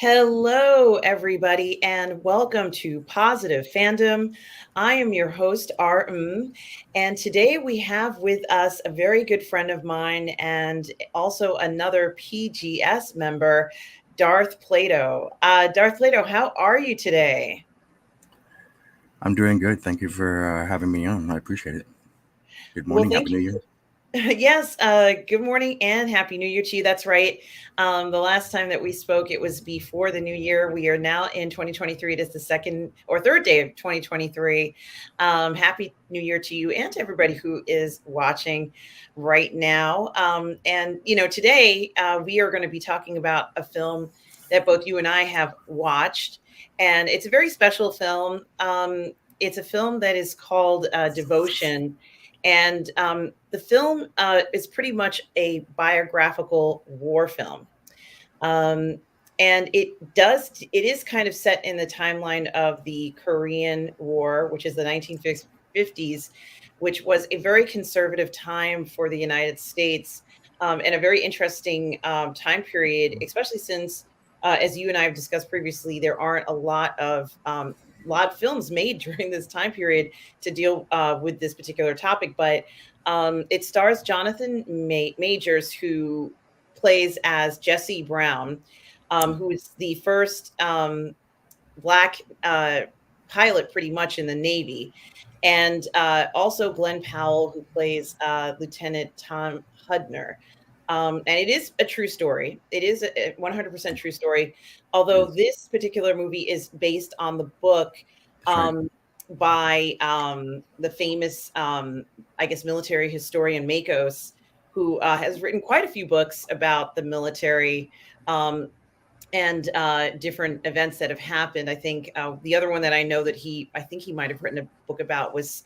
Hello, everybody, and welcome to Positive Fandom. I am your host, Mmmm, and today we have with us a very good friend of mine and also another PGS member, Darth Plato. Darth Plato, how are you today? I'm doing good. Thank you for having me on. I appreciate it. Good Well, morning. Happy thank New you. Year. Yes, good morning and happy new year to you. That's right. The last time that we spoke, it was before the new year. We are now in 2023. It is the second or third day of 2023. Happy new year to you and to everybody who is watching right now. Today we are going to be talking about a film that both you and I have watched, and it's a very special film. It's a film that is called Devotion, and the film is pretty much a biographical war film. Um, and it is kind of set in the timeline of the Korean War, which is the 1950s, which was a very conservative time for the United States, and a very interesting time period, especially since, as you and I have discussed previously, there aren't a lot of films made during this time period to deal with this particular topic. But it stars Jonathan Majors, who plays as Jesse Brown, who is the first black pilot pretty much in the Navy. And also Glenn Powell, who plays Lieutenant Tom Hudner. And it is a true story. It is a 100% true story. Yeah, Although this particular movie is based on the book that's right. um, by the famous, I guess, military historian Makos, who has written quite a few books about the military. And different events that have happened. I think the other one that I know that I think he might have written a book about was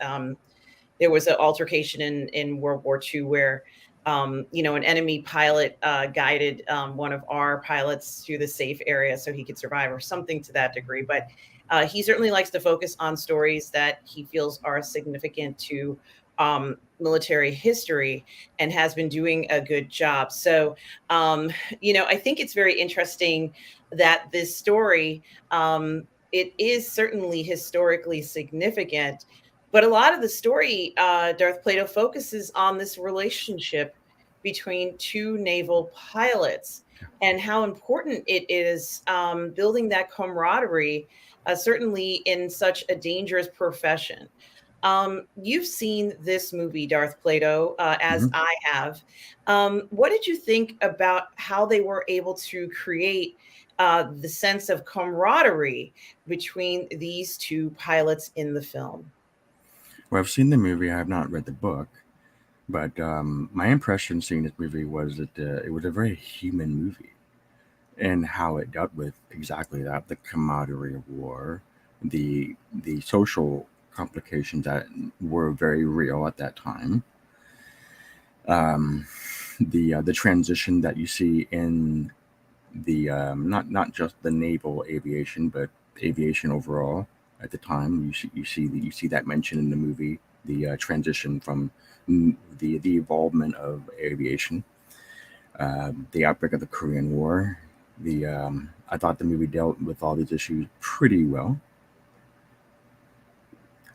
there was an altercation in World War II where, an enemy pilot guided one of our pilots through the safe area so he could survive, or something to that degree. But he certainly likes to focus on stories that he feels are significant to military history, and has been doing a good job. So, I think it's very interesting that this story, it is certainly historically significant, but a lot of the story, Darth Plato, focuses on this relationship between two naval pilots and how important it is, building that camaraderie, certainly in such a dangerous profession. You've seen this movie, Darth Plato, as hmm I have. What did you think about how they were able to create the sense of camaraderie between these two pilots in the film? Well, I've seen the movie. I have not read the book, but my impression seeing this movie was that it was a very human movie and how it dealt with exactly that, the camaraderie of war, the social complications that were very real at that time. Um, the transition that you see in the not just the naval aviation, but aviation overall at the time. You see that mentioned in the movie, the transition from the evolvement of aviation, the outbreak of the Korean War. The I thought the movie dealt with all these issues pretty well.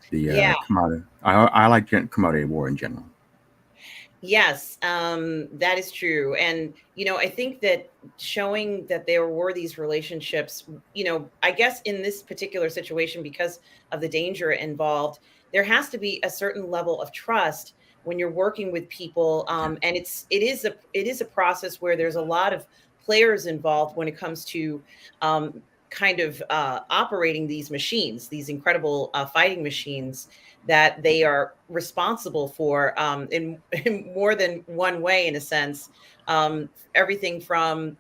The Yeah. commodity I like commodity war in general. Yes, that is true. And, I think that showing that there were these relationships, I guess in this particular situation, because of the danger involved, there has to be a certain level of trust when you're working with people. And it is a process where there's a lot of players involved when it comes to kind of operating these machines, these incredible fighting machines that they are responsible for, in more than one way, in a sense. Everything from,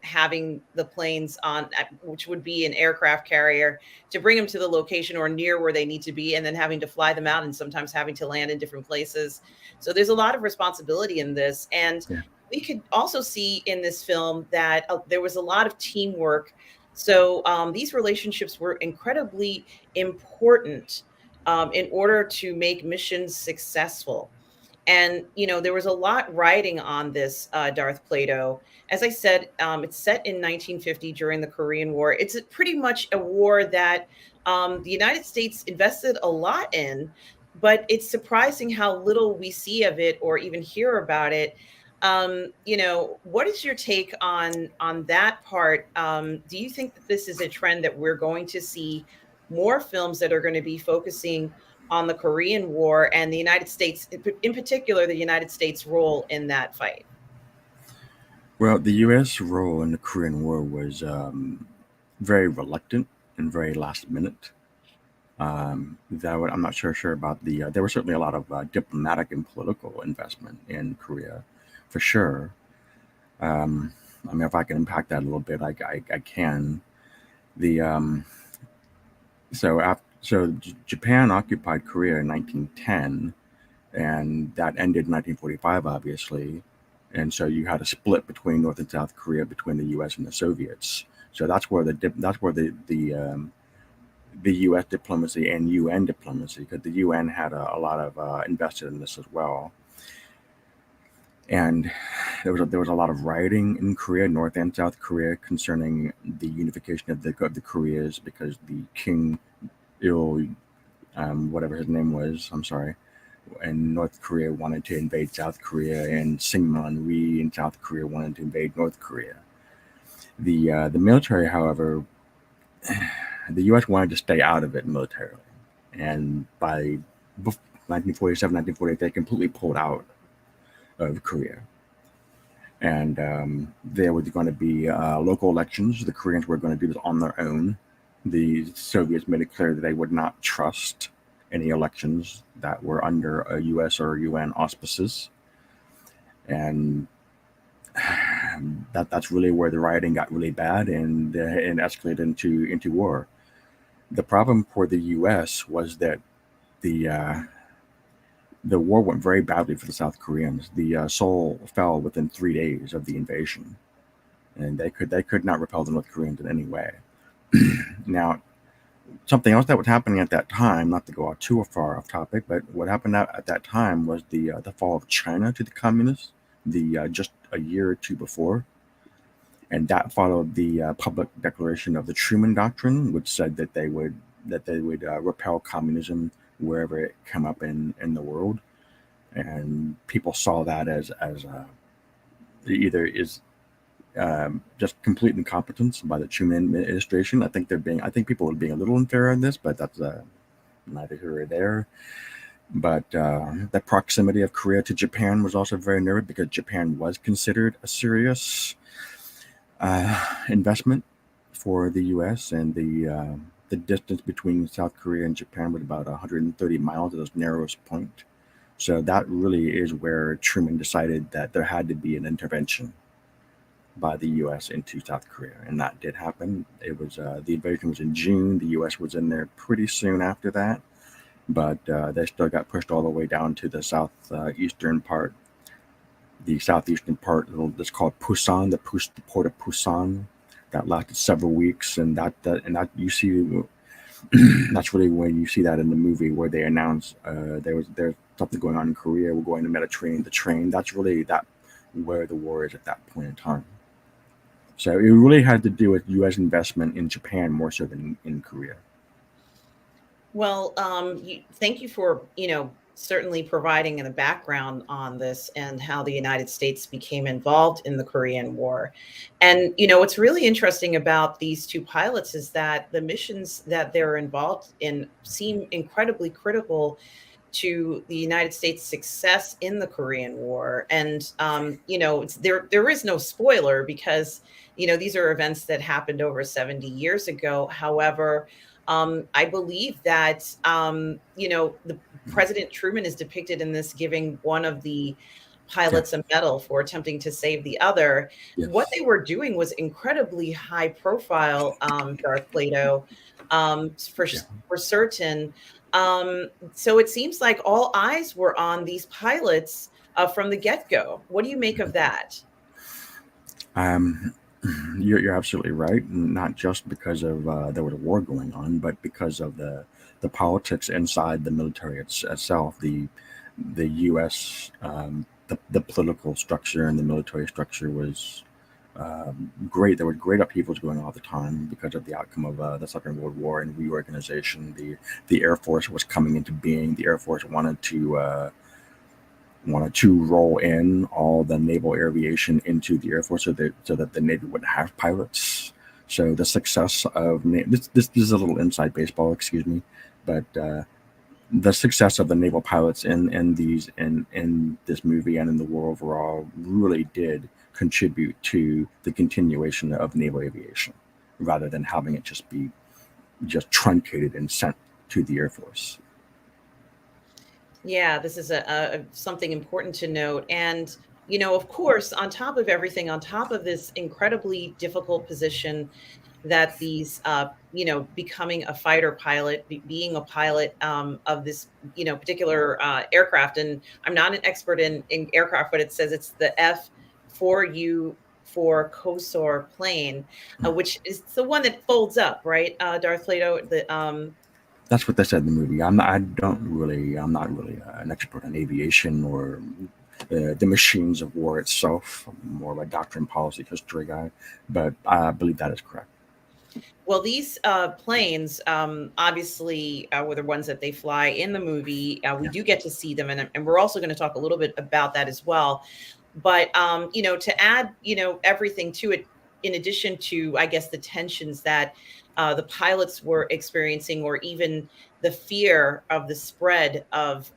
having the planes on, which would be an aircraft carrier, to bring them to the location or near where they need to be, and then having to fly them out, and sometimes having to land in different places. So there's a lot of responsibility in this. And Yeah. we could also see in this film that there was a lot of teamwork. So these relationships were incredibly important in order to make missions successful. And there was a lot riding on this Darth Plato. As I said, it's set in 1950 during the Korean War. It's pretty much a war that the United States invested a lot in, but it's surprising how little we see of it or even hear about it. What is your take on that part? Do you think that this is a trend that we're going to see more films that are going to be focusing on the Korean War and the United States, in particular, the United States' role in that fight? Well, the U.S. role in the Korean War was very reluctant and very last minute. I'm not sure about the. There was certainly a lot of diplomatic and political investment in Korea, for sure. Um, I mean, if I can impact that a little bit, I can. The Japan occupied Korea in 1910, and that ended in 1945, obviously. And so you had a split between North and South Korea, between the U.S. and the Soviets. So that's where the U.S. diplomacy and UN diplomacy, because the UN had a lot of invested in this as well. And there was a lot of rioting in Korea, North and South Korea, concerning the unification of the Koreas, because the King Il, whatever his name was, I'm sorry, and North Korea wanted to invade South Korea, and Syngman Rhee in South Korea wanted to invade North Korea. The military, however, the U.S. wanted to stay out of it militarily, and by 1947, 1948, they completely pulled out of Korea. And there was going to be local elections. The Koreans were going to do this on their own. The Soviets made it clear that they would not trust any elections that were under a U.S. or UN auspices, and that's really where the rioting got really bad and escalated into war. The problem for the U.S. was that the uh, the war went very badly for the South Koreans. The Seoul fell within 3 days of the invasion, and they could not repel the North Koreans in any way. Now, something else that was happening at that time, not to go out too far off topic, but what happened at that time was the fall of China to the communists, the just a year or two before, and that followed the public declaration of the Truman Doctrine, which said that they would repel communism wherever it came up in the world, and people saw that as either is just complete incompetence by the Truman administration. I think people are being a little unfair on this, but that's neither here or there. But the proximity of Korea to Japan was also very nervous, because Japan was considered a serious investment for the U.S., and the distance between South Korea and Japan was about 130 miles at its narrowest point. So that really is where Truman decided that there had to be an intervention by the U.S. into South Korea, and that did happen. It was the invasion was in June. The U.S. was in there pretty soon after that, but they still got pushed all the way down to the southeastern part. The southeastern part, that's called Pusan, the port of Pusan, that lasted several weeks, and that you see, that's really when you see that in the movie where they announce there's something going on in Korea. We're going to Mediterranean, the train. That's really that where the war is at that point in time. So it really had to do with U.S. investment in Japan more so than in Korea. Well, thank you for certainly providing the background on this and how the United States became involved in the Korean War. And what's really interesting about these two pilots is that the missions that they're involved in seem incredibly critical to the United States' success in the Korean War. And there is no spoiler, because these are events that happened over 70 years ago. However, I believe that the President Truman is depicted in this giving one of the Yeah. pilots a medal for attempting to save the other. What Yes. they were doing was incredibly high profile, Darth Plato, for Yeah. for certain. So it seems like all eyes were on these pilots from the get go. What do you make of that? Um, you're absolutely right. Not just because of there was a war going on, but because of the politics inside the military itself. the U.S. The political structure and the military structure was great. There were great upheavals going on all the time because of the outcome of the Second World War and reorganization. The Air Force was coming into being. The Air Force wanted to roll in all the naval aviation into the Air Force so that the Navy wouldn't have pilots. So the success of this is a little inside baseball, excuse me, but the success of the naval pilots in this movie and in the war overall really did contribute to the continuation of naval aviation, rather than having it just be just truncated and sent to the Air Force. Yeah, this is a something important to note. And, of course, on top of everything, on top of this incredibly difficult position that these, becoming a fighter pilot, being a pilot of this, particular aircraft. And I'm not an expert in aircraft, but it says it's the F4U for COSOR plane, which is the one that folds up, right? Darth Plato, That's what they said in the movie. I'm not really an expert in aviation or the machines of war itself. I'm more of a doctrine, policy, history guy, but I believe that is correct. Well, these planes, obviously, were the ones that they fly in the movie. We Yeah. do get to see them, and we're also going to talk a little bit about that as well. But to add, everything to it, in addition to, I guess, the tensions that the pilots were experiencing, or even the fear of the spread of,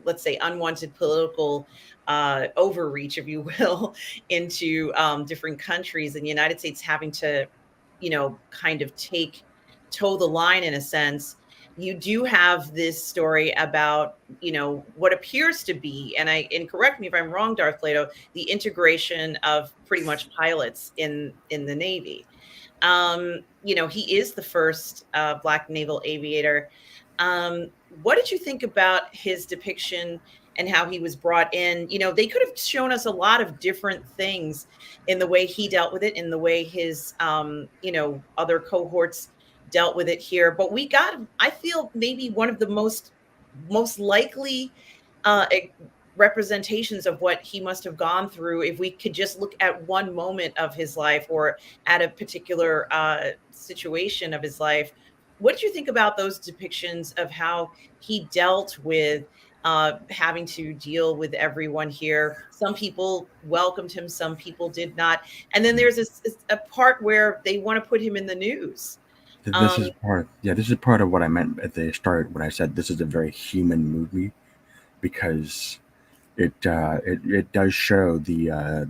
let's say, unwanted political overreach, if you will, into different countries, and the United States having to kind of toe the line in a sense. You do have this story about, what appears to be, and correct me if I'm wrong, Darth Plato, the integration of pretty much pilots in the Navy. He is the first Black naval aviator. What did you think about his depiction and how he was brought in? They could have shown us a lot of different things in the way he dealt with it, in the way his, other cohorts dealt with it here. But we got, I feel, maybe one of the most likely uh, e- representations of what he must have gone through if we could just look at one moment of his life, or at a particular situation of his life. What did you think about those depictions of how he dealt with having to deal with everyone here? Some people welcomed him, some people did not. And then there's a part where they want to put him in the news. This Um, is part, yeah, this is part of what I meant at the start when I said this is a very human movie, because it does show the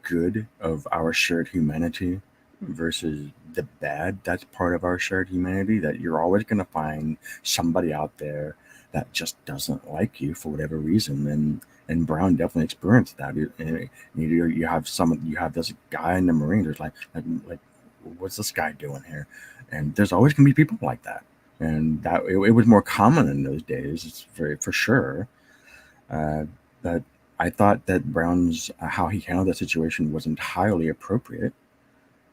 good of our shared humanity versus the bad that's part of our shared humanity. That you're always going to find somebody out there that just doesn't like you for whatever reason, and Brown definitely experienced that. You have this guy in the Marines who's like what's this guy doing here? And there's always going to be people like that, and it was more common in those days. It's very for sure. Uh, but I thought that Brown's how he handled that situation was entirely appropriate.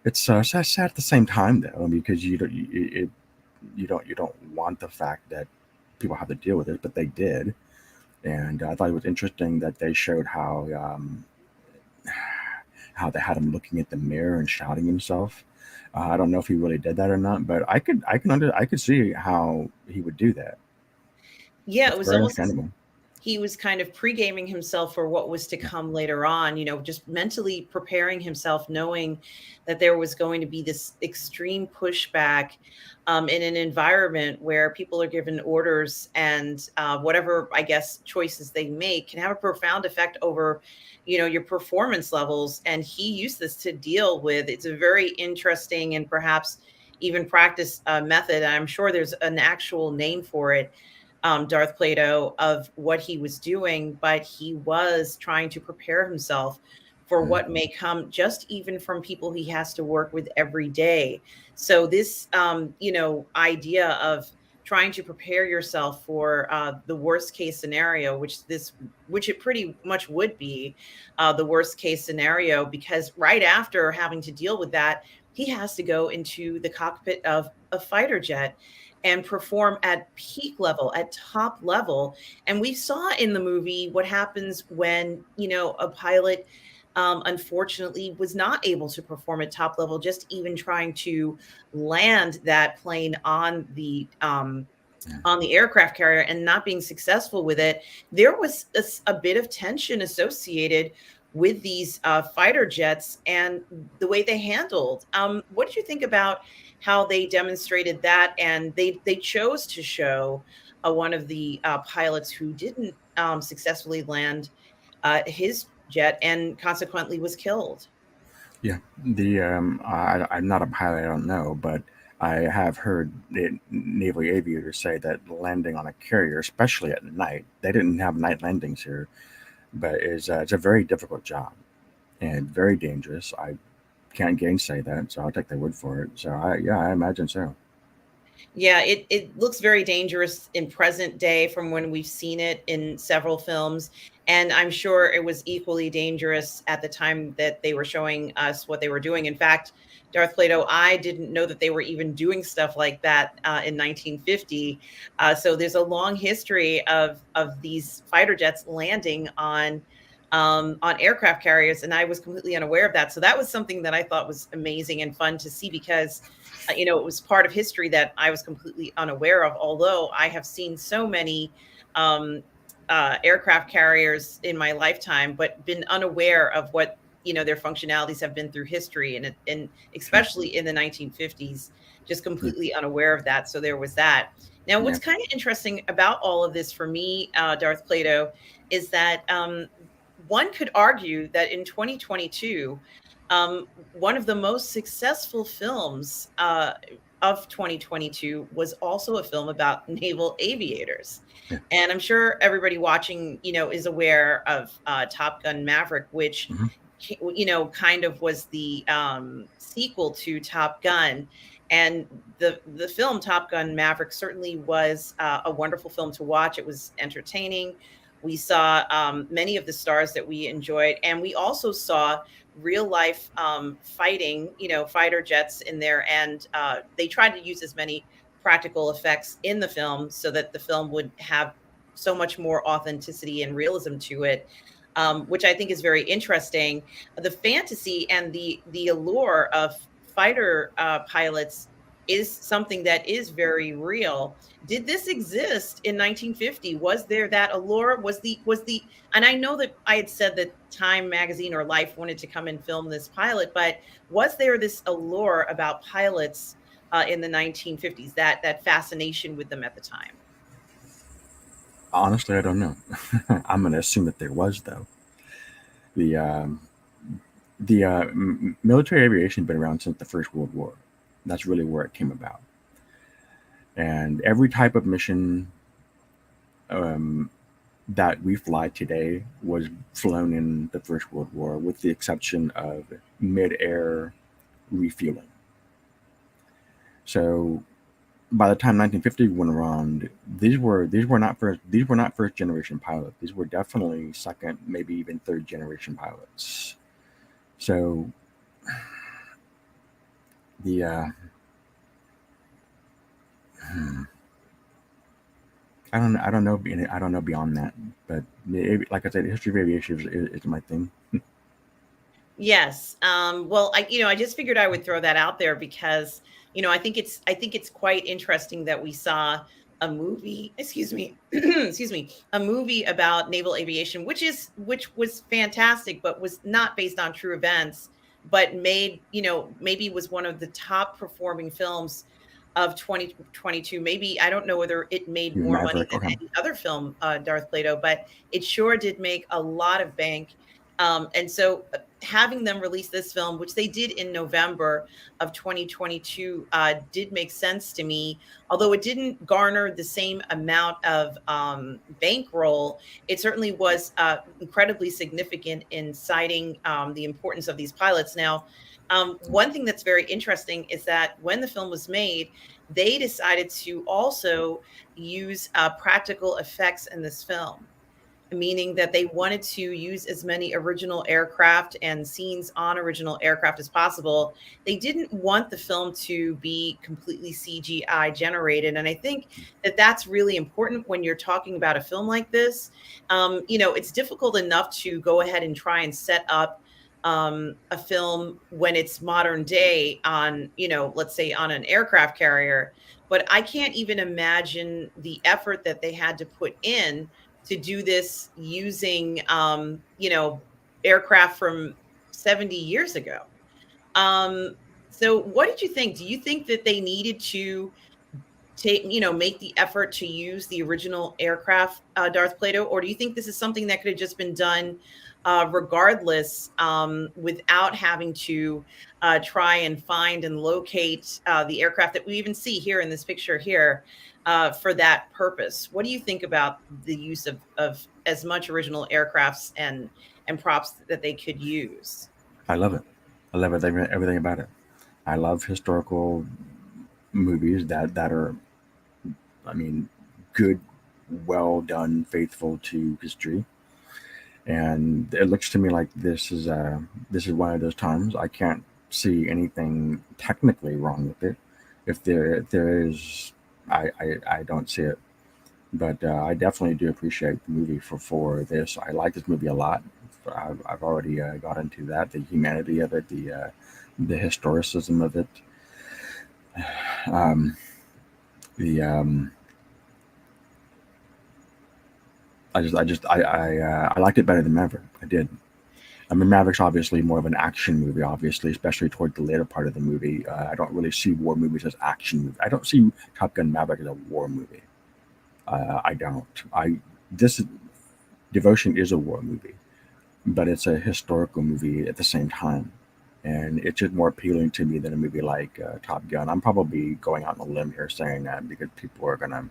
It's sad at the same time though, because you don't want the fact that people have to deal with it, but they did. And I thought it was interesting that they showed how they had him looking at the mirror and shouting himself. I don't know if he really did that or not, but I could see how he would do that. yeah, it It's was very almost as understandable. he was kind of pre-gaming himself for what was to Yeah. come later on, just mentally preparing himself, knowing that there was going to be this extreme pushback in an environment where people are given orders, and whatever, I guess, choices they make can have a profound effect over, your performance levels. And he used this to deal with. It's a very interesting and perhaps even practice method. I'm sure there's an actual name for it, Darth Plato, of what he was doing, but he was trying to prepare himself for Mm. what may come, just even from people he has to work with every day. So this, idea of trying to prepare yourself for the worst case scenario, which it pretty much would be the worst case scenario, because right after having to deal with that, he has to go into the cockpit of a fighter jet. and perform at peak level, at top level. And we saw in the movie what happens when, a pilot unfortunately was not able to perform at top level, just even trying to land that plane Yeah. on the aircraft carrier and not being successful with it. There was a bit of tension associated with these fighter jets and the way they handled. What did you think about how they demonstrated that? And they chose to show one of the pilots who didn't successfully land his jet and consequently was killed. Yeah, I'm not a pilot. I don't know, but I have heard naval aviators say that landing on a carrier, especially at night, they didn't have night landings here, but it's a very difficult job and very dangerous. I can't gainsay that, so I'll take their word for it. So yeah, I imagine so. Yeah, it looks very dangerous in present day from when we've seen it in several films. And I'm sure it was equally dangerous at the time that they were showing us what they were doing. In fact, Darth Plato, I didn't know that they were even doing stuff like that in 1950. So there's a long history of these fighter jets landing on aircraft carriers, and I was completely unaware of that. So that was something that I thought was amazing and fun to see because it was part of history that I was completely unaware of. Although I have seen so many um, aircraft carriers in my lifetime, but been unaware of what their functionalities have been through history, and Sure. especially in the 1950s, just Yeah. completely unaware of that. So there was that. Now, what's Yeah. kind of interesting about all of this for me, Darth Plato, is that one could argue that in 2022, one of the most successful films of 2022 was also a film about naval aviators. Yeah. And I'm sure everybody watching, is aware of Top Gun Maverick, which, Hmm. kind of was the sequel to Top Gun. And the film Top Gun Maverick certainly was a wonderful film to watch. It was entertaining. We saw many of the stars that we enjoyed, and we also saw real life fighting, fighter jets in there. And they tried to use as many practical effects in the film so that the film would have so much more authenticity and realism to it, which I think is very interesting. The fantasy and the allure of fighter pilots is something that is very real. Did this exist in 1950? Was there that allure? Was the and I know that I had said that Time magazine or Life wanted to come and film this pilot, but was there this allure about pilots in the 1950s, that fascination with them at the time? Honestly, I don't know. I'm going to assume that there was though. The military aviation has been around since the First World War. That's really where it came about. And every type of mission um, that we fly today was flown in the First World War, with the exception of mid-air refueling. So by the time 1950 went around, these were not first generation pilots. These were definitely second, maybe even third generation pilots. So the hmm, I don't know beyond that, but like I said, history of aviation is my thing. Yes. Well, I just figured I would throw that out there because, I think it's quite interesting that we saw a movie, excuse me, excuse me, a movie about naval aviation, which was fantastic, but was not based on true events, but made, maybe was one of the top performing films of 2022. Maybe I don't know whether it made more money Maverick. than Okay. any other film, Darth Plato, but it sure did make a lot of bank. And so having them release this film, which they did in November of 2022, did make sense to me. Although it didn't garner the same amount of bankroll, it certainly was incredibly significant in citing the importance of these pilots. Now, one thing that's very interesting is that when the film was made, they decided to also use practical effects in this film. meaning that they wanted to use as many original aircraft and scenes on original aircraft as possible. They didn't want the film to be completely CGI generated. And I think that that's really important when you're talking about a film like this. It's difficult enough to go ahead and try and set up a film when it's modern day on, let's say on an aircraft carrier. But I can't even imagine the effort that they had to put in to do this using, aircraft from 70 years ago. Um, so what did you think? Do you think that they needed to make the effort to use the original aircraft, Darth Plato, or do you think this is something that could have just been done regardless, without having to try and find and locate the aircraft that we even see here in this picture here for that purpose? What do you think about the use of as much original aircrafts and props that they could use? I love it. I love everything about it. I love historical movies that are, I mean, good, well done, faithful to history. And it looks to me like this is one of those times I can't see anything technically wrong with it. If there is, I don't see it. But I definitely do appreciate the movie for this. I like this movie a lot. I've already got into that, the humanity of it, the historicism of it, um, the I liked it better than Maverick. I did. I mean, Maverick's obviously more of an action movie, obviously, especially toward the later part of the movie. I don't really see war movies as action movies. I don't see Top Gun Maverick as a war movie. I don't. I this Devotion is a war movie, but it's a historical movie at the same time, and it's just more appealing to me than a movie like Top Gun. I'm probably going out on a limb here saying that because people are gonna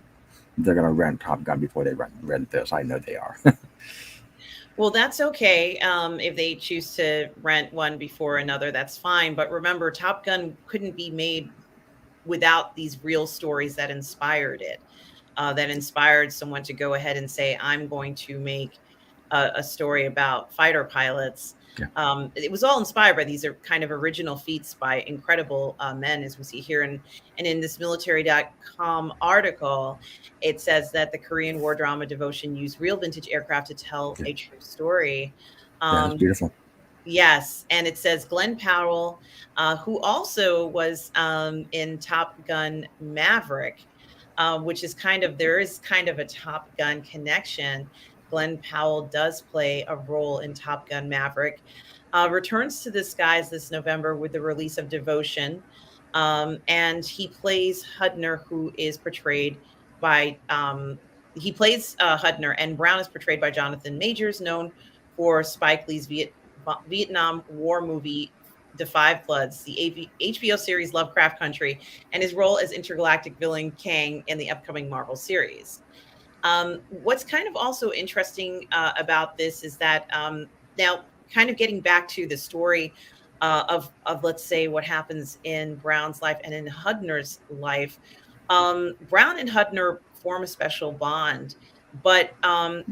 they're gonna rent Top Gun before they rent this. I know they are. Well, that's okay. If they choose to rent one before another, that's fine. But remember, Top Gun couldn't be made without these real stories that inspired it, that inspired someone to go ahead and say, I'm going to make a story about fighter pilots. Yeah, It was all inspired by these are kind of original feats by incredible men, as we see here. And in this military.com article, it says that the Korean War drama Devotion used real vintage aircraft to tell yeah, a true story. yeah. It's Um, beautiful. Yes, and it says Glenn Powell, who also was in Top Gun Maverick, which is there is kind of a Top Gun connection. Glenn Powell does play a role in Top Gun Maverick. Returns to the skies this November with the release of Devotion, and he plays Hudner, who is portrayed by he plays Hudner, and Brown is portrayed by Jonathan Majors, known for Spike Lee's Vietnam War movie Defy Floods, the HBO series Lovecraft Country, and his role as intergalactic villain Kang in the upcoming Marvel series. What's kind of also interesting about this is that now, kind of getting back to the story of let's say what happens in Brown's life and in Hudner's life. Brown and Hudner form a special bond, but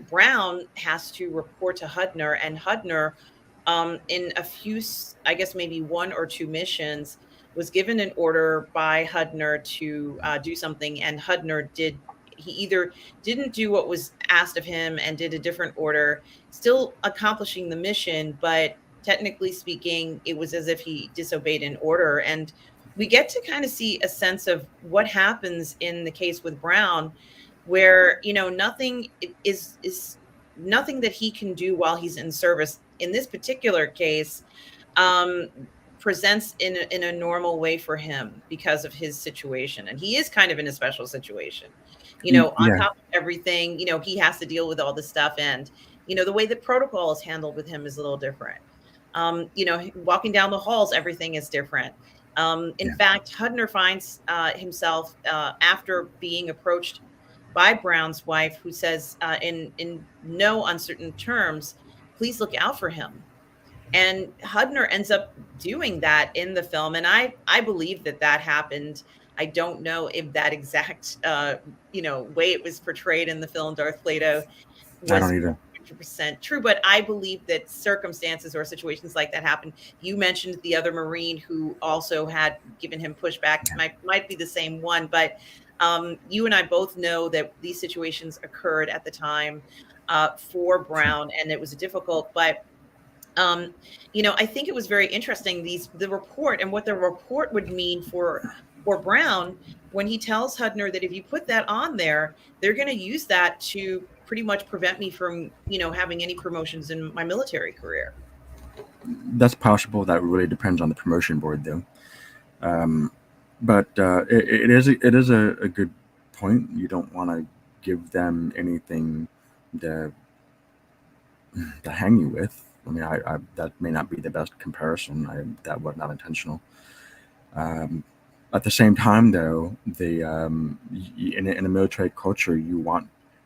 Brown has to report to Hudner, and Hudner, in a few, I guess maybe one or two missions, was given an order by Hudner to do something, and Hudner did. He either didn't do what was asked of him and did a different order, still accomplishing the mission, but technically speaking, it was as if he disobeyed an order. And we get to kind of see a sense of what happens in the case with Brown, where nothing is nothing that he can do while he's in service. In this particular case, um, presents in a normal way for him because of his situation, and he is kind of in a special situation. On Yeah, top of everything, he has to deal with all this stuff, and the way the protocol is handled with him is a little different. Walking down the halls, everything is different. In yeah. fact, Hudner finds himself after being approached by Brown's wife, who says in no uncertain terms, "Please look out for him." And Hudner ends up doing that in the film, and I believe that that happened. I don't know if that exact way it was portrayed in the film Darth Plato I was don't either. 100% true, but I believe that circumstances or situations like that happen. You mentioned the other Marine who also had given him pushback. Might be the same one, but you and I both know that these situations occurred at the time for Sure. Brown, and it was difficult. But um, I think it was very interesting the report and what the report would mean for Brown when he tells Hudner that if you put that on there, they're going to use that to pretty much prevent me from having any promotions in my military career. That's possible. That really depends on the promotion board, though. Um, but it is a good point. You don't want to give them anything to hang you with. I mean, that may not be the best comparison. That was not intentional. Um, at the same time, though, in a military culture,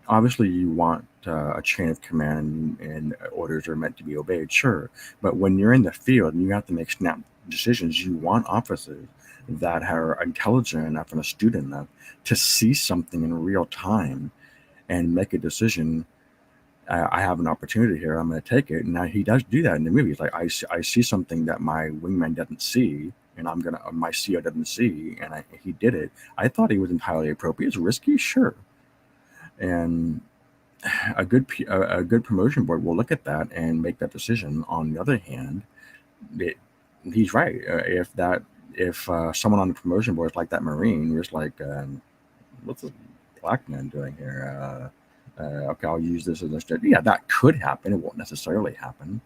obviously you want a chain of command, and orders are meant to be obeyed, sure. But when you're in the field and you have to make snap decisions, you want officers that are intelligent enough and astute enough to see something in real time and make a decision. I have an opportunity here. I'm going to take it. And now he does do that in the movie. It's like I see something that my wingman doesn't see, and my CO doesn't see, and he did it. I thought he was entirely appropriate. It's risky, sure. And a good promotion board will look at that and make that decision. On the other hand, he's right. If someone on the promotion board is like that Marine, you're just like, what's this black man doing here? Okay, I'll use this as a strategy. Yeah, that could happen. It won't necessarily happen.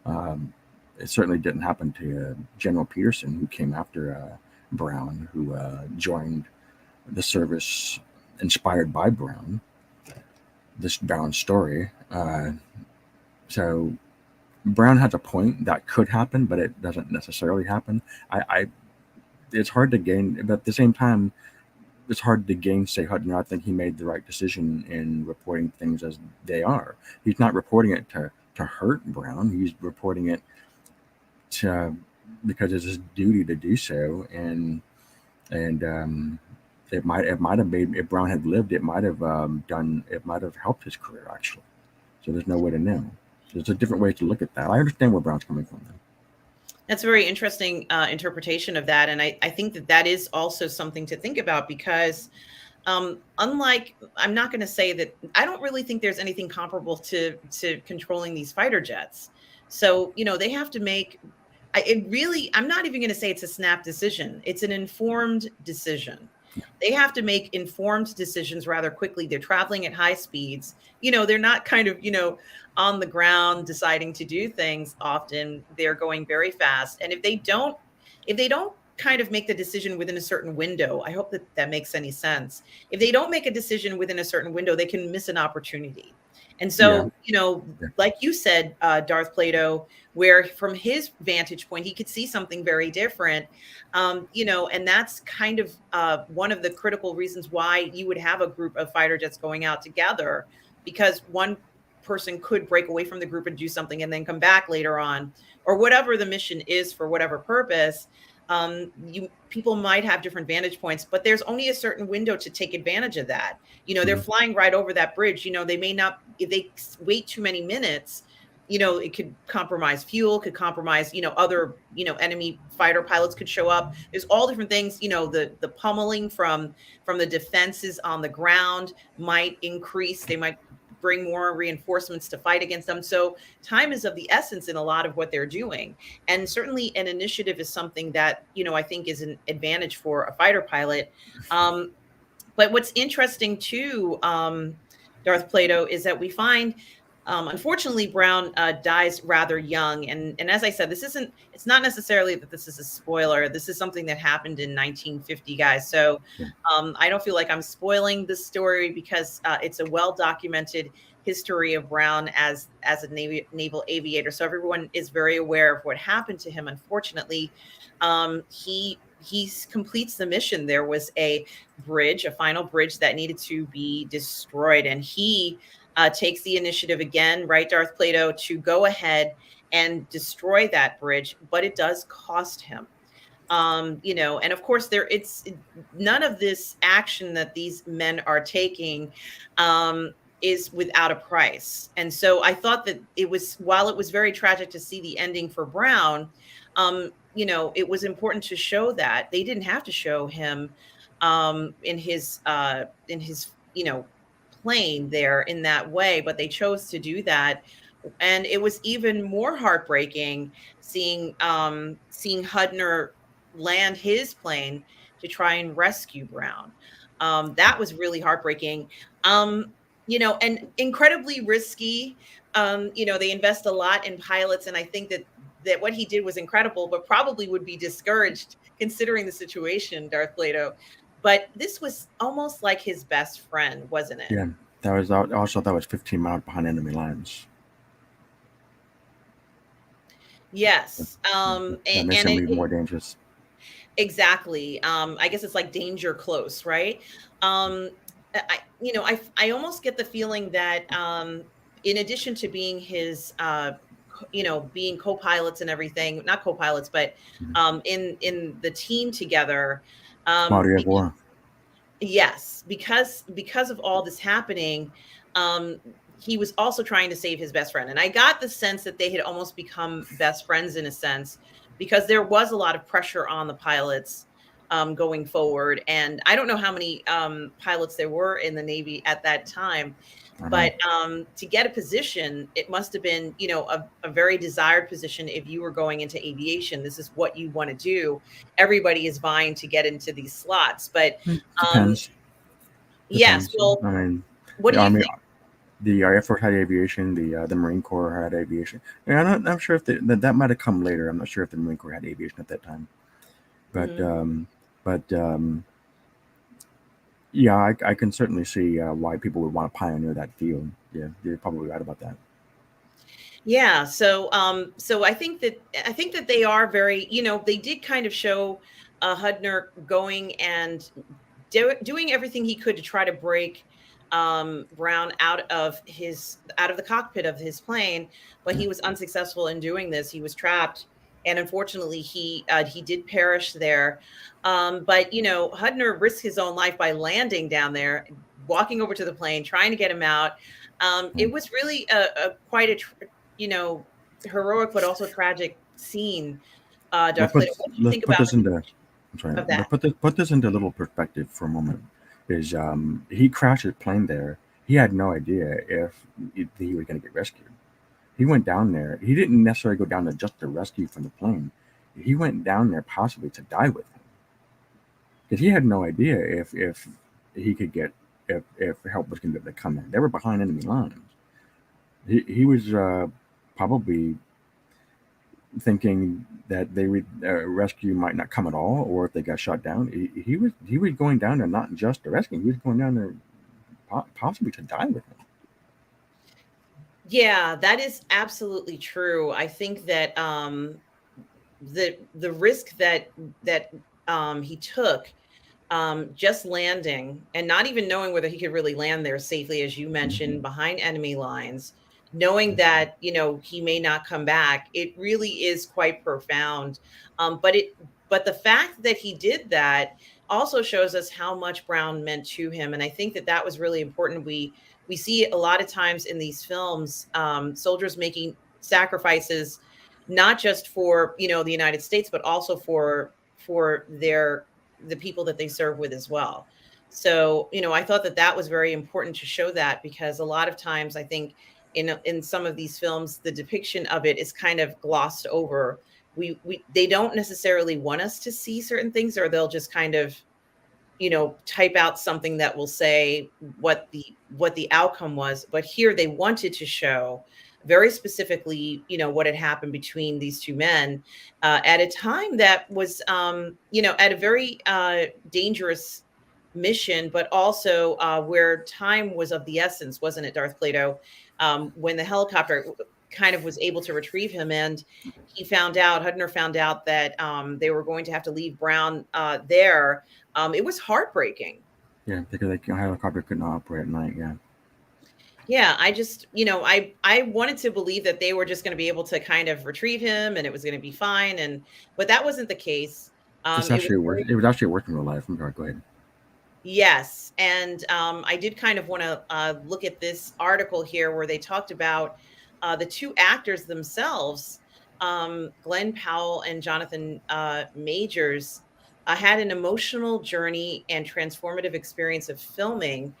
Um, it certainly didn't happen to General Peterson, who came after Brown, who joined the service inspired by Brown. This Brown story. So Brown has a point that could happen, but it doesn't necessarily happen. It's hard to gain, but at the same time, it's hard to gainsay Hudner. I think he made the right decision in reporting things as they are. He's not reporting it to hurt Brown. He's reporting it to because it's his duty to do so. And it might have made, if Brown had lived, it might have helped his career, actually. So there's no way to know. There's a different way to look at that. I understand where Brown's coming from, though. That's a very interesting interpretation of that. And I think that is also something to think about because unlike, I'm not going to say that, I don't really think there's anything comparable to controlling these fighter jets. So, they have to make, I'm not even going to say it's a snap decision. It's an informed decision. They have to make informed decisions rather quickly. They're traveling at high speeds. They're not kind of, on the ground deciding to do things often. They're going very fast. And if they don't kind of make the decision within a certain window, I hope that makes any sense. If they don't make a decision within a certain window, they can miss an opportunity. And so, like you said, Darth Plato, where from his vantage point, he could see something very different, and that's kind of one of the critical reasons why you would have a group of fighter jets going out together, because one person could break away from the group and do something and then come back later on, or whatever the mission is for whatever purpose. People might have different vantage points, but there's only a certain window to take advantage of that. They're flying right over that bridge. They may not, if they wait too many minutes, it could compromise fuel, could compromise, other, enemy fighter pilots could show up. There's all different things, the pummeling from the defenses on the ground might increase. They might bring more reinforcements to fight against them. So time is of the essence in a lot of what they're doing. And certainly an initiative is something that, I think is an advantage for a fighter pilot. But what's interesting too, Darth Plato, is that we find, unfortunately, Brown dies rather young. And as I said, it's not necessarily that this is a spoiler. This is something that happened in 1950, guys. So I don't feel like I'm spoiling this story because it's a well-documented history of Brown as a naval aviator. So everyone is very aware of what happened to him. Unfortunately, he completes the mission. There was a final bridge that needed to be destroyed. And he takes the initiative again, right, Darth Plato, to go ahead and destroy that bridge, but it does cost him. And of course it's none of this action that these men are taking is without a price. And so I thought that it was, while it was very tragic to see the ending for Brown, it was important to show that they didn't have to show him in his plane there in that way, but they chose to do that. And it was even more heartbreaking seeing Hudner land his plane to try and rescue Brown. That was really heartbreaking. And incredibly risky. They invest a lot in pilots, and I think that what he did was incredible, but probably would be discouraged considering the situation, Darth Plato. But this was almost like his best friend, wasn't it? Yeah, that was also that was 15 miles behind enemy lines. Yes. That makes And him it, even more dangerous. exactly. I guess it's like danger close, right? I almost get the feeling that in addition to being his being co-pilots and everything, not co-pilots, but in the team together, Body of be- war. yes, because of all this happening, um, he was also trying to save his best friend. And I got the sense that they had almost become best friends in a sense, because there was a lot of pressure on the pilots going forward. And I don't know how many pilots there were in the Navy at that time, I know. but to get a position, it must have been, a very desired position. If you were going into aviation, this is what you want to do. Everybody is vying to get into these slots. But um, Depends. yes, Depends. well, I mean, what the do you army, think? the Air Force had aviation. The Marine Corps had aviation. And I'm sure if that might have come later. I'm not sure if the Marine Corps had aviation at that time. But Mhm. but yeah, I can certainly see why people would want to pioneer that field. Yeah, you're probably right about that. Yeah, so I think that they are very, they did kind of show Hudner going and doing everything he could to try to break Brown out of the cockpit of his plane, but Yeah. he was unsuccessful in doing this. He was trapped, and unfortunately, he did perish there. But Hudner risked his own life by landing down there, walking over to the plane, trying to get him out. It was really a quite a you know heroic but also tragic scene. Well, Darth Plato, what do you let's think put about this the into. depiction I'm sorry, of that? but put this into a little perspective for a moment. Is he crashed his plane there? He had no idea if he was going to get rescued. He went down there. He didn't necessarily go down there just to rescue from the plane. He went down there possibly to die with him because he had no idea if he could get if help was going to be able to come in. They were behind enemy lines. He was probably thinking that they would rescue might not come at all, or if they got shot down. He was going down there not just to rescue. He was going down there possibly to die with him. Yeah, that is absolutely true. I think that the risk that he took, just landing and not even knowing whether he could really land there safely, as you Mhm. mentioned, behind enemy lines, knowing that he may not come back, it really is quite profound. But the fact that he did that also shows us how much Brown meant to him, and I think that that was really important. We see a lot of times in these films, soldiers making sacrifices, not just for the United States, but also for the people that they serve with as well. So, I thought that that was very important to show that, because a lot of times I think in some of these films the depiction of it is kind of glossed over. We They don't necessarily want us to see certain things, or they'll just kind of type out something that will say what the outcome was. But here they wanted to show very specifically, what had happened between these two men at a time that was, at a very dangerous mission, but also where time was of the essence, wasn't it, Darth Plato? When the helicopter kind of was able to retrieve him, and Hudner found out that they were going to have to leave Brown there. It was heartbreaking. Yeah, because the helicopter could not operate at night. Yeah, Yeah, I just, I wanted to believe that they were just going to be able to kind of retrieve him and it was going to be fine, but that wasn't the case. it's It was actually worse. very, It was actually worse in real life. I'm sorry. Go ahead. Yes, and I did kind of want to look at this article here where they talked about the two actors themselves, Glenn Powell and Jonathan Majors, had an emotional journey and transformative experience of filming.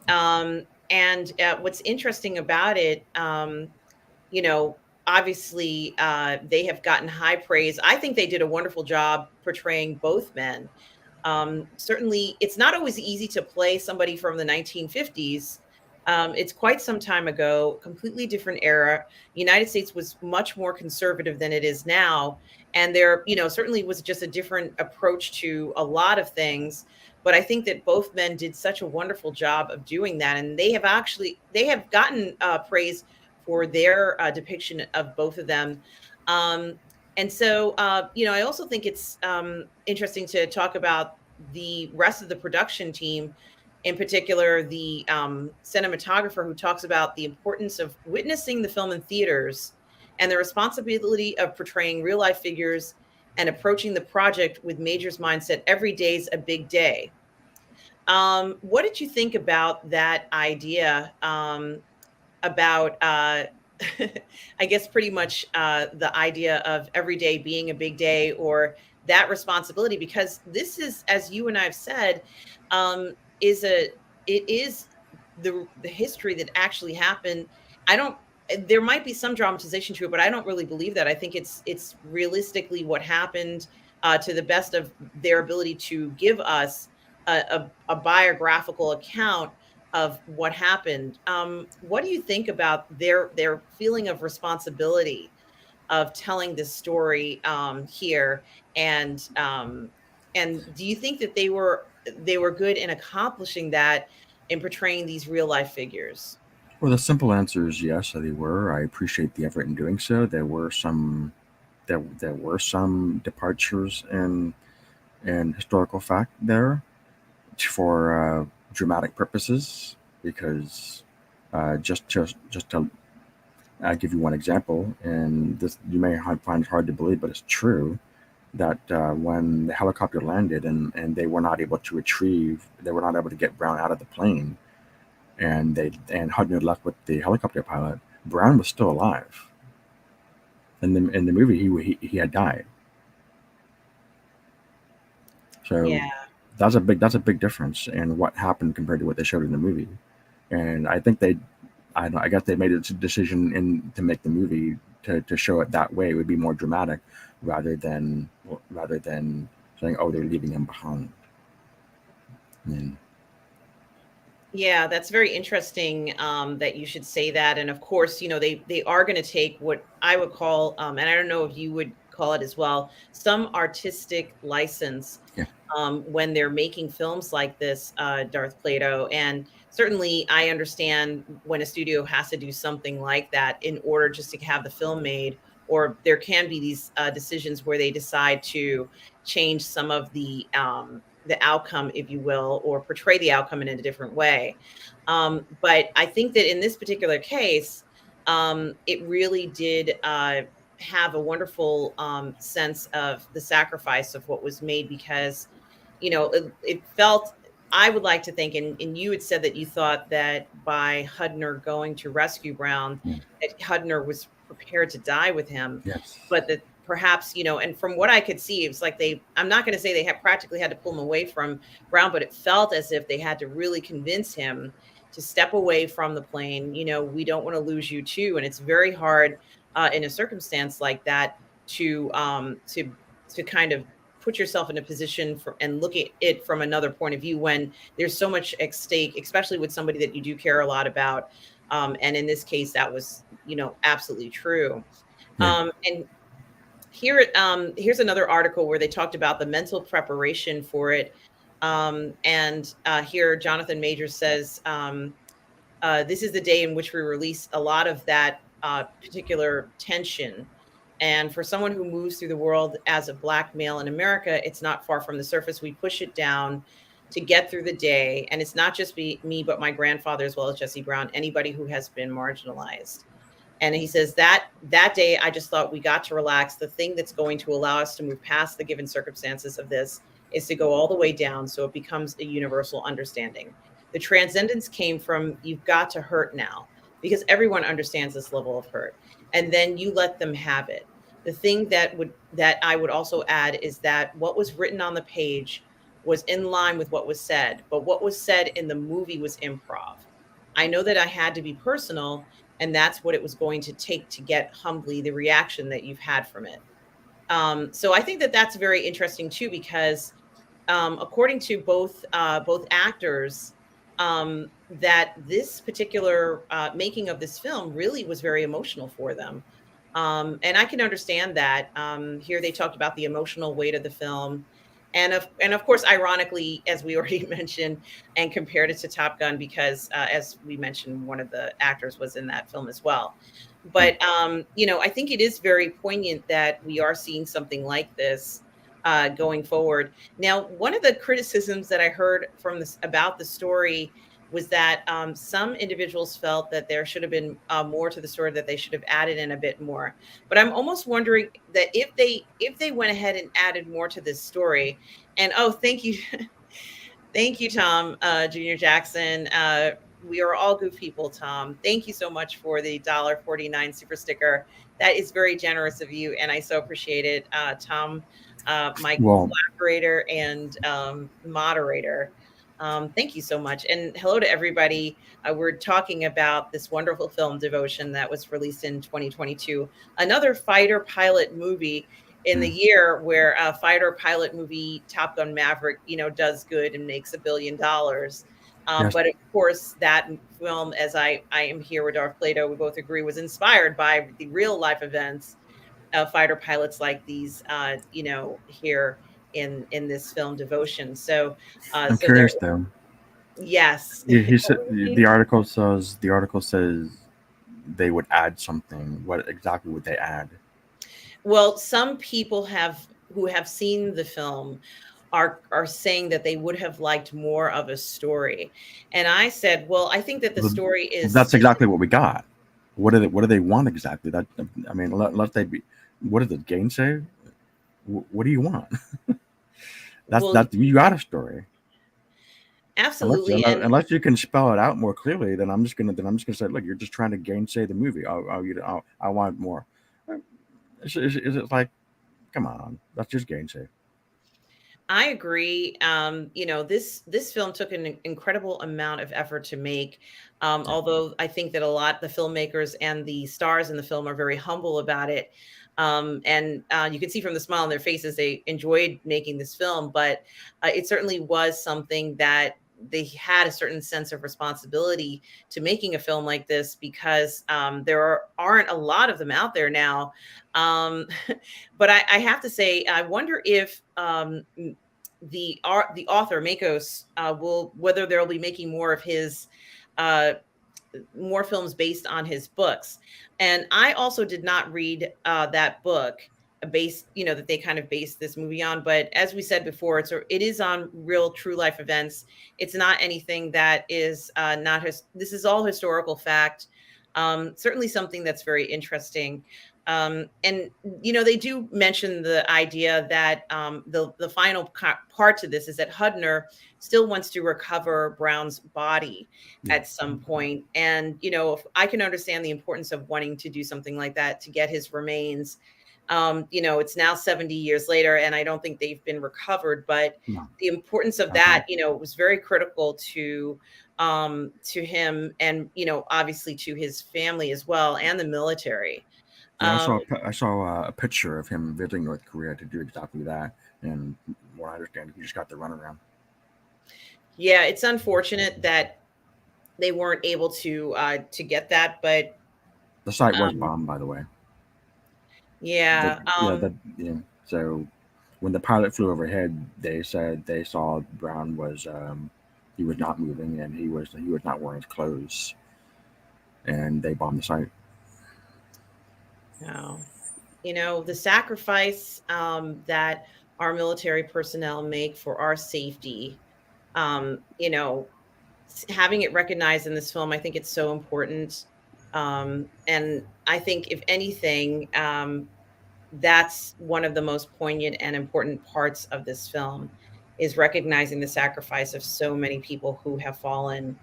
And what's interesting about it, you know, obviously they have gotten high praise. I think they did a wonderful job portraying both men. Certainly, it's not always easy to play somebody from the 1950s. It's quite some time ago, completely different era. United States was much more conservative than it is now, and there, certainly was just a different approach to a lot of things. But I think that both men did such a wonderful job of doing that, and they have gotten praise for their depiction of both of them. Um, and so, I also think it's interesting to talk about the rest of the production team, in particular, the cinematographer who talks about the importance of witnessing the film in theaters and the responsibility of portraying real life figures and approaching the project with Major's mindset every day's a big day. What did you think about that idea? About I guess pretty much the idea of every day being a big day, or that responsibility, because this is, as you and I've said, is a it is the history that actually happened. I don't There might be some dramatization to it, but I don't really believe that. I think it's realistically what happened, to the best of their ability to give us a biographical account of what happened. What do you think about their feeling of responsibility of telling this story here? And do you think that they were good in accomplishing that, in portraying these real life figures? Well, the simple answer is yes, they were. I appreciate the effort in doing so. There were some departures in historical fact there for dramatic purposes, because just to give you one example, and this you may find it hard to believe, but it's true that when the helicopter landed and they were not able to get Brown out of the plane, and Hudner left with the helicopter pilot, Brown was still alive. In the movie, he had died. Yeah. So that's a big difference in what happened compared to what they showed in the movie. And I guess they made a decision to make the movie to show it that way. It would be more dramatic rather than saying, oh, they're leaving him behind. And Yeah, that's very interesting, that you should say that. And of course, they are going to take what I would call, and I don't know if you would call it as well, some artistic license yeah, when they're making films like this, Darth Plato. And certainly, I understand when a studio has to do something like that in order just to have the film made, or there can be these decisions where they decide to change some of the outcome, if you will, or portray the outcome in a different way. But I think that in this particular case, it really did have a wonderful sense of the sacrifice of what was made, because it felt, I would like to think, and you had said that you thought that by Hudner going to rescue Brown, yeah, that Hudner was prepared to die with him, yes, but that perhaps, and from what I could see, it was like I'm not going to say they had practically had to pull him away from Brown, but it felt as if they had to really convince him to step away from the plane. We don't want to lose you too. And it's very hard in a circumstance like that to kind of put yourself in a position for and look at it from another point of view when there's so much at stake, especially with somebody that you do care a lot about. And in this case, that was, absolutely true. yeah. And here's another article where they talked about the mental preparation for it. And here, Jonathan Majors says, this is the day in which we release a lot of that particular tension. And for someone who moves through the world as a Black male in America, it's not far from the surface. We push it down to get through the day. And it's not just me, but my grandfather, as well as Jesse Brown, anybody who has been marginalized. And he says that day, I just thought we got to relax. The thing that's going to allow us to move past the given circumstances of this is to go all the way down so it becomes a universal understanding. The transcendence came from you've got to hurt now because everyone understands this level of hurt, and then you let them have it. The thing that I would also add is that what was written on the page was in line with what was said, but what was said in the movie was improv. I know that I had to be personal, and that's what it was going to take to get humbly the reaction that you've had from it. So I think that that's very interesting too, because according to both actors, that this particular making of this film really was very emotional for them, and I can understand that. Here they talked about the emotional weight of the film, and of course, ironically, as we already mentioned, and compared it to Top Gun because, as we mentioned, one of the actors was in that film as well. Yeah. But I think it is very poignant that we are seeing something like this going forward. Now, one of the criticisms that I heard from this about the story was that some individuals felt that there should have been more to the story, that they should have added in a bit more. But I'm almost wondering that if they went ahead and added more to this story, and oh, thank you, thank you, Tom, Junior Jackson. We are all good people, Tom. Thank you so much for the $1.49 super sticker. That is very generous of you, and I so appreciate it, Tom, my Well, collaborator and moderator. Thank you so much, and hello to everybody. We're talking about this wonderful film, Devotion, that was released in 2022. Another fighter pilot movie in the mm, year where a fighter pilot movie, Top Gun Maverick, does good and makes $1 billion. yes, But of course, that film, as I am here with Darth Plato, we both agree, was inspired by the real life events of fighter pilots like these, here in this film, Devotion. I'm So there, curious though. yes. He said the article says they would add something. What exactly would they add? Well, some people who have seen the film are saying that they would have liked more of a story. And I said, well, I think that the Well, story is that's sufficient. exactly what we got. What do they want exactly? That I mean, let they be. What does the gainsay? What do you want? That's Well, that you got a story. Unless, absolutely. unless And unless you can spell it out more clearly, then I'm just gonna say, look, you're just trying to gainsay the movie. I want more. Is it like, come on, that's just gainsay. I agree. This film took an incredible amount of effort to make. Yeah. Although I think that a lot the filmmakers and the stars in the film are very humble about it. And you can see from the smile on their faces they enjoyed making this film, but it certainly was something that they had a certain sense of responsibility to making a film like this because aren't a lot of them out there now. Um, but I have to say, I wonder if the author Makos will whether they'll be making more of his uh, more films based on his books. And I also did not read that book based, that they kind of based this movie on. But as we said before, it is on real true life events. It's not anything that is not this is all historical fact. Certainly something that's very interesting. And they do mention the idea that the final part to this is that Hudner still wants to recover Brown's body Yeah. at some point. And, if I can understand the importance of wanting to do something like that to get his remains. It's now 70 years later, and I don't think they've been recovered, but No, the importance of not that, that. was very critical to him and, obviously to his family as well and the military. Yeah, Um, I saw a picture of him visiting North Korea to do exactly that, and from what I understand, he just got the runaround. yeah, it's unfortunate that they weren't able to get that, but The site was um, bombed, by the way. The yeah. yeah that yeah. So when the pilot flew overhead, they said they saw Brown was he was not moving and he was not wearing his clothes, and they bombed the site. No. The sacrifice that our military personnel make for our safety, having it recognized in this film, I think it's so important. And I think, if anything, that's one of the most poignant and important parts of this film is recognizing the sacrifice of so many people who have fallen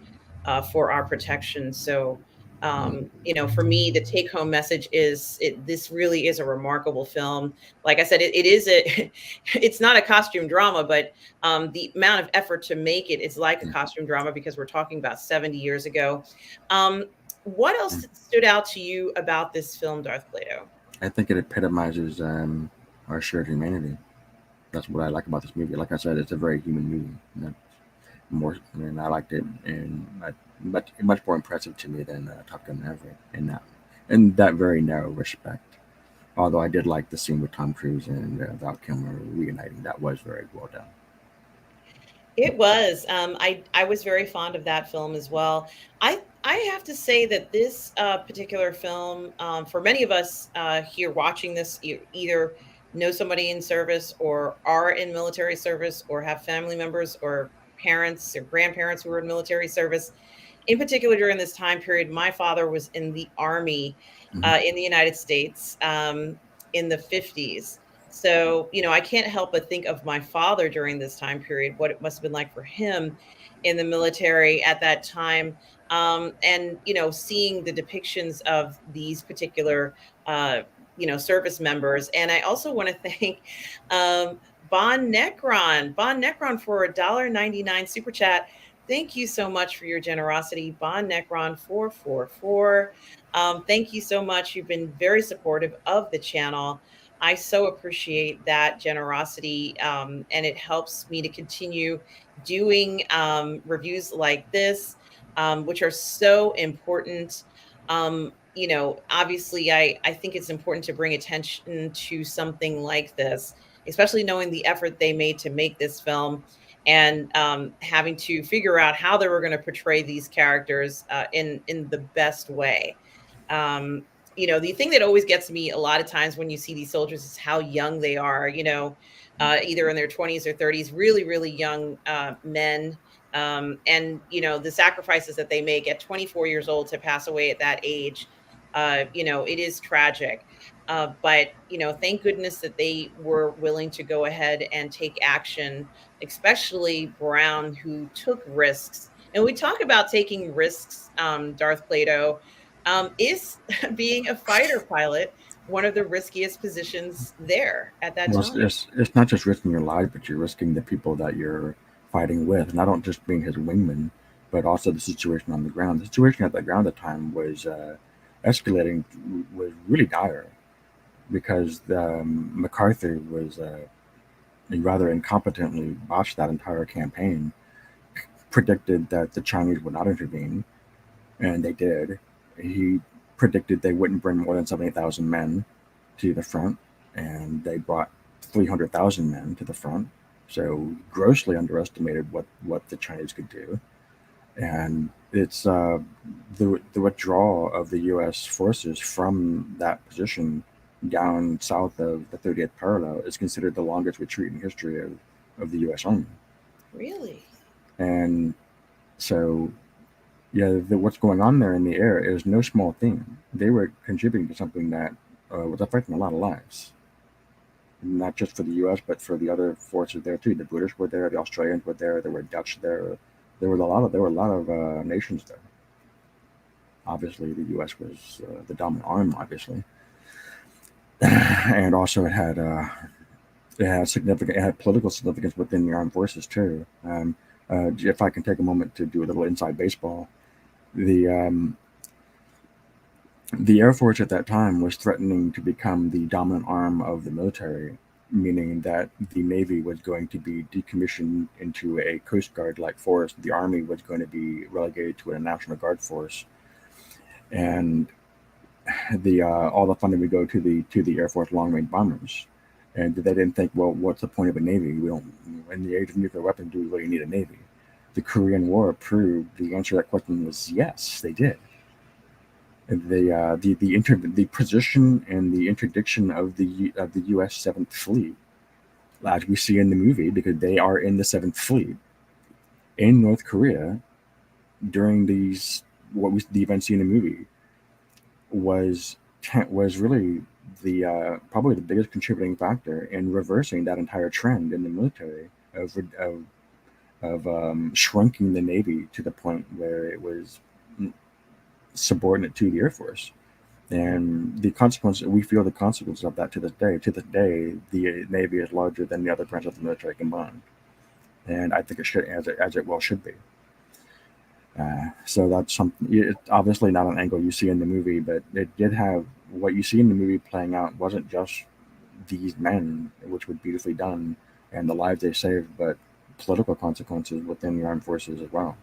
for our protection. So, for me, the take home message is this really is a remarkable film. Like I said, it is it's not a costume drama, but the amount of effort to make it is like a costume drama because we're talking about 70 years ago. Um, what else stood out to you about this film, Darth Plato? I think it epitomizes our shared humanity. That's what I like about this movie. Like I said, it's a very human movie. More, and I liked it, and much more impressive to me than Top Gun Maverick in that very narrow respect. Although I did like the scene with Tom Cruise and Val Kilmer reuniting. That was very well done. It was. I was very fond of that film as well. I have to say that this particular film, for many of us here watching this, either know somebody in service or are in military service or have family members or parents or grandparents who were in military service. In particular, during this time period, my father was in the Army Hmm. in the United States in the 50s. So, I can't help but think of my father during this time period, what it must have been like for him in the military at that time. And, seeing the depictions of these particular, service members. And I also want to thank Bon Necron for $1.99 super chat. Thank you so much for your generosity, Bon Necron 444. Thank you so much. You've been very supportive of the channel. I so appreciate that generosity, and it helps me to continue doing reviews like this, which are so important. Obviously, I think it's important to bring attention to something like this, especially knowing the effort they made to make this film and having to figure out how they were going to portray these characters in the best way. The thing that always gets me a lot of times when you see these soldiers is how young they are. Either in their 20s or 30s, really, really young men. And the sacrifices that they make at 24 years old to pass away at that age. It is tragic. But thank goodness that they were willing to go ahead and take action, especially Brown, who took risks. And we talk about taking risks, Darth Plato. Is being a fighter pilot one of the riskiest positions there at that Well, time? it's not just risking your life, but you're risking the people that you're fighting with, and I don't just being his wingman, but also the situation on the ground. The situation at the ground at the time was escalating, was really dire because MacArthur was he rather incompetently botched that entire campaign, predicted that the Chinese would not intervene, and they did. He predicted they wouldn't bring more than 70,000 men to the front, and they brought 300,000 men to the front. So grossly underestimated what the Chinese could do, and it's the withdrawal of the U.S. forces from that position down south of the 30th parallel is considered the longest retreat in history of the U.S. Army, Really? and so yeah, what's going on there in the air is no small thing. They were contributing to something that was affecting a lot of lives, not just for the U.S. but for the other forces there too. The British were there, the Australians were there, there were Dutch there. There were a lot of nations there. Obviously, the U.S. was the dominant arm, obviously, and also it had political significance within the armed forces too. If I can take a moment to do a little inside baseball, the the Air Force at that time was threatening to become the dominant arm of the military, meaning that the Navy was going to be decommissioned into a Coast Guard like force. The Army was going to be relegated to a National Guard force, and the all the funding would go to the Air Force long range bombers. And they didn't think, well, what's the point of a Navy? We don't, in the age of nuclear weapons, do we really need a Navy? The Korean War proved the answer to that question was yes, they did. The position and the interdiction of the U.S. Seventh Fleet, as we see in the movie, because they are in the Seventh Fleet in North Korea during the events seen in the movie, was really the probably the biggest contributing factor in reversing that entire trend in the military of shrinking the Navy to the point where it was subordinate to the Air Force. And the consequence, we feel the consequences of that to this day. To this day, the Navy is larger than the other branches of the military combined, and I think it should, as it well should be. So that's something. It's obviously not an angle you see in the movie, but it did have what you see in the movie playing out. Wasn't just these men, which were beautifully done, and the lives they saved, but political consequences within the armed forces as well.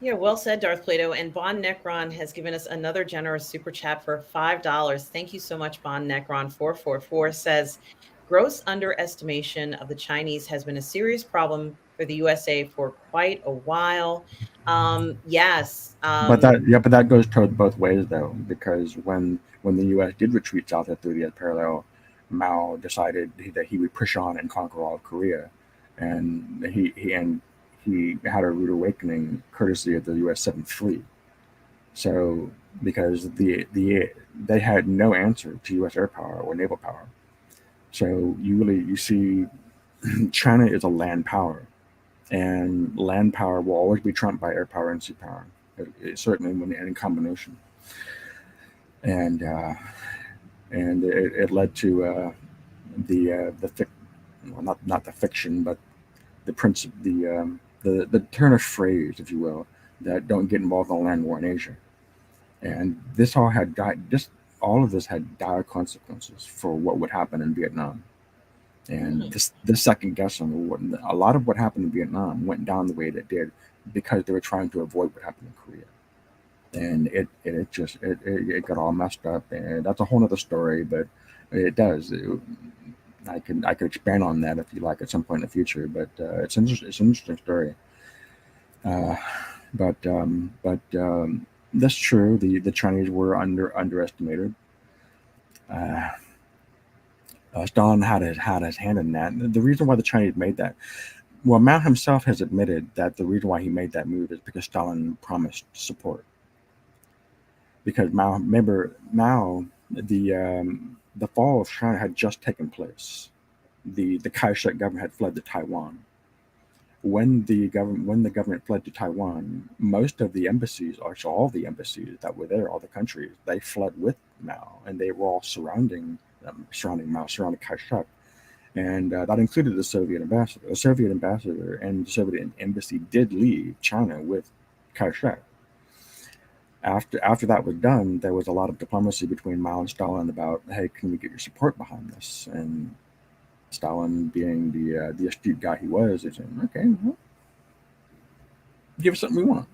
Yeah, well said, Darth Plato. And Bon Necron has given us another generous super chat for $5. Thank you so much, Bon Necron. 444 says, gross underestimation of the Chinese has been a serious problem for the USA for quite a while. Yes. But that goes toward both ways though, because when the U.S. did retreat south of 30th parallel, Mao decided that he would push on and conquer all of Korea, and he had a rude awakening courtesy of the U.S. Seventh Fleet. So because they had no answer to U.S. air power or naval power, so you see China is a land power, and land power will always be trumped by air power and sea power. Certainly when in combination, and it led to well, not the fiction, but the principle, the turn of phrase, if you will, that don't get involved in a land war in Asia. And this all had just all of this had dire consequences for what would happen in Vietnam. And this second guessing, a lot of what happened in Vietnam went down the way that it did because they were trying to avoid what happened in Korea. And it got all messed up, and that's a whole other story. But it does. I could expand on that if you like at some point in the future. But it's an interesting story. Uh, but that's true. The Chinese were underestimated. Uh, Stalin had his hand in that. The reason why the Chinese made that, well, Mao himself has admitted that the reason why he made that move is because Stalin promised support. Because Mao, remember Mao, the fall of China had just taken place. The Kai-shek government had fled to Taiwan. When the government fled to Taiwan, most of the embassies, or so all the embassies that were there, all the countries, they fled with Mao, and they were all surrounding Mao, surrounding Kai-shek, and that included the Soviet ambassador. The Soviet ambassador and the Soviet embassy did leave China with Kai-shek. After that was done, there was a lot of diplomacy between Mao and Stalin about, hey, can we get your support behind this? And Stalin, being the astute guy he was, he said, okay, well, give us something we want.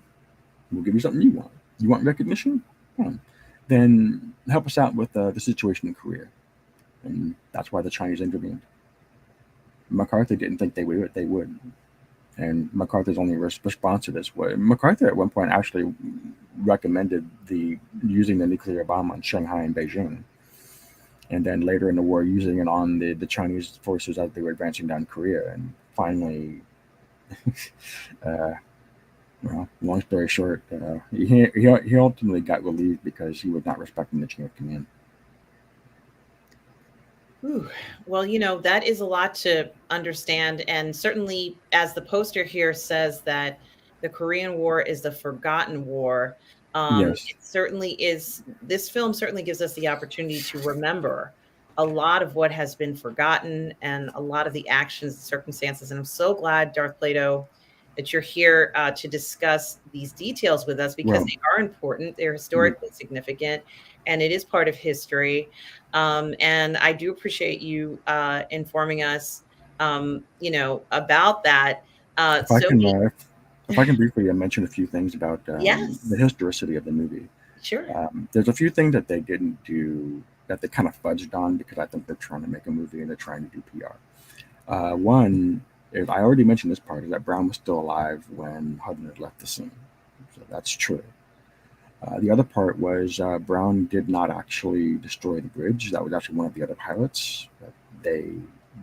We'll give you something you want. You want recognition? Fine. Then help us out with the situation in Korea. And that's why the Chinese intervened. MacArthur didn't think they would. And MacArthur's only response to this was MacArthur at one point actually recommended using the nuclear bomb on Shanghai and Beijing, and then later in the war using it on the Chinese forces as they were advancing down Korea. And finally, well, long story short, he ultimately got relieved because he was not respecting the chain of command. Ooh, well, that is a lot to understand. And certainly, as the poster here says, that the Korean War is the forgotten war. Yes. It certainly is. This film certainly gives us the opportunity to remember a lot of what has been forgotten and a lot of the actions and circumstances. And I'm so glad, Darth Plato, that you're here to discuss these details with us, because Well, they are important. They're yeah, historically significant, and it is part of history. And I do appreciate you informing us, about that. if I So can, many, if I can briefly mention a few things about the yes, historicity of the movie. sure. There's a few things that they didn't do that they kind of fudged on because I think they're trying to make a movie and they're trying to do PR. One, if I already mentioned this part, is that Brown was still alive when Hudson had left the scene. So that's true. The other part was Brown did not actually destroy the bridge. That was actually one of the other pilots. They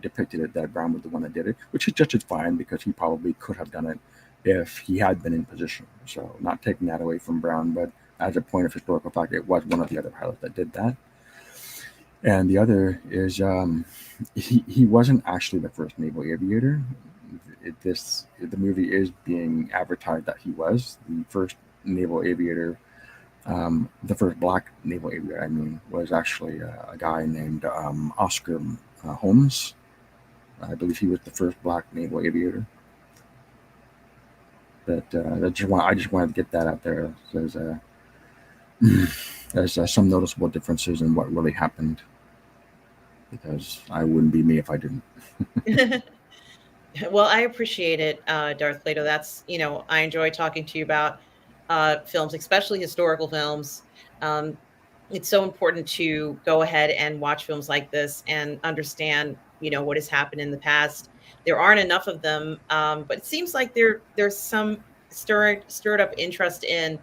depicted it that Brown was the one that did it, which is just as fine because he probably could have done it if he had been in position. So not taking that away from Brown, but as a point of historical fact, it was one of the other pilots that did that. And the other is he wasn't actually the first naval aviator. The movie is being advertised that he was the first naval aviator. The first black naval aviator, I mean, was actually a guy named Oscar Holmes. I believe he was the first black naval aviator. But I just wanted to get that out there. There's some noticeable differences in what really happened, because I wouldn't be me if I didn't. Well, I appreciate it, Darth Plato. That's, I enjoy talking to you about films, especially historical films. Um, it's so important to go ahead and watch films like this and understand, what has happened in the past. There aren't enough of them, but it seems like there's some stirred up interest in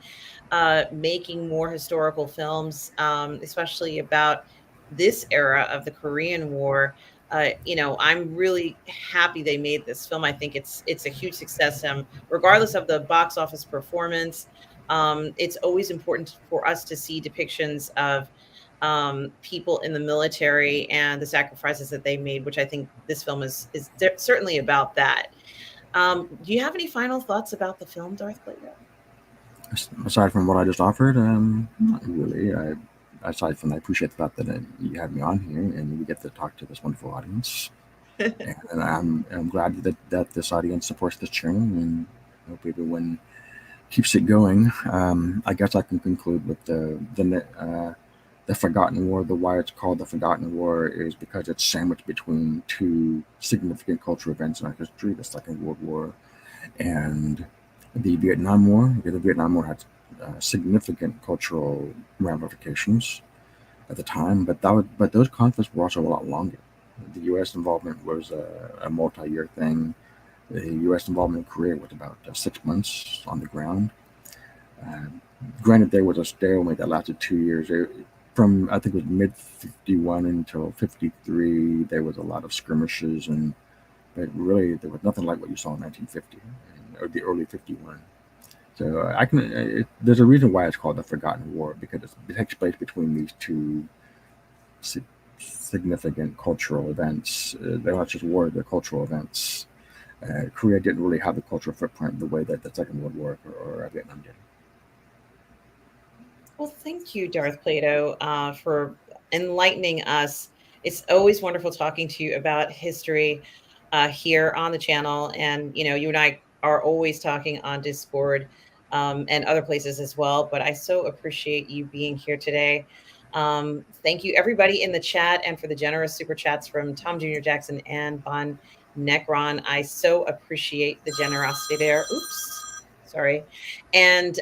making more historical films, especially about this era of the Korean War. I'm really happy they made this film. I think it's a huge success. Regardless of the box office performance, it's always important for us to see depictions of people in the military and the sacrifices that they made, which I think this film is certainly about that. Do you have any final thoughts about the film, Darth Plato? Aside from what I just offered, not really. Aside from, I appreciate the fact that you had me on here and we get to talk to this wonderful audience. And I'm glad that this audience supports this channel, and I hope everyone keeps it going. I guess I can conclude with the Forgotten War. The why it's called the Forgotten War is because it's sandwiched between two significant cultural events in our history: the Second World War and the Vietnam War. Because the Vietnam War had significant cultural ramifications at the time, but those conflicts were also a lot longer. The U.S. involvement was a multi-year thing. The U.S. involvement in Korea was about 6 months on the ground. Uh, Granted, there was a stalemate that lasted 2 years. From I think it was mid '51 until '53, there was a lot of skirmishes, but really there was nothing like what you saw in 1950 or the early '51. So there's a reason why it's called the Forgotten War, because it takes place between these two significant cultural events. They're not just war; they're cultural events. Korea didn't really have a cultural footprint the way that the Second World War or Vietnam did. Well, thank you, Darth Plato, for enlightening us. It's always wonderful talking to you about history here on the channel. And, you and I are always talking on Discord and other places as well. But I so appreciate you being here today. Thank you, everybody in the chat, and for the generous super chats from Tom Jr. Jackson and Bon Necron. I so appreciate the generosity there. Oops. Sorry. And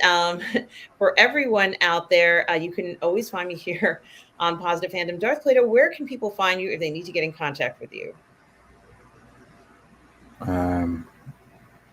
for everyone out there, you can always find me here on Positive Fandom. Darth Plato, where can people find you if they need to get in contact with you?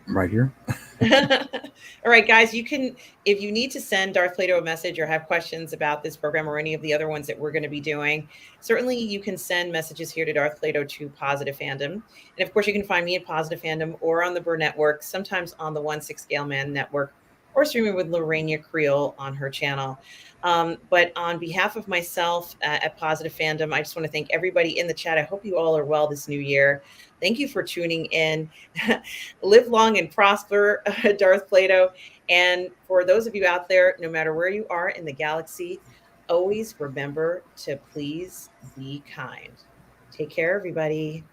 Right here. All right, guys, if you need to send Darth Plato a message or have questions about this program or any of the other ones that we're going to be doing, certainly you can send messages here to Darth Plato to Positive Fandom. And of course, you can find me at Positive Fandom or on the Burr Network, sometimes on the 1/6 Scale Man Network, or streaming with Lorena Creole on her channel. But on behalf of myself at Positive Fandom, I just want to thank everybody in the chat. I hope you all are well this new year. Thank you for tuning in. Live long and prosper, Darth Plato. And for those of you out there, no matter where you are in the galaxy, always remember to please be kind. Take care, everybody.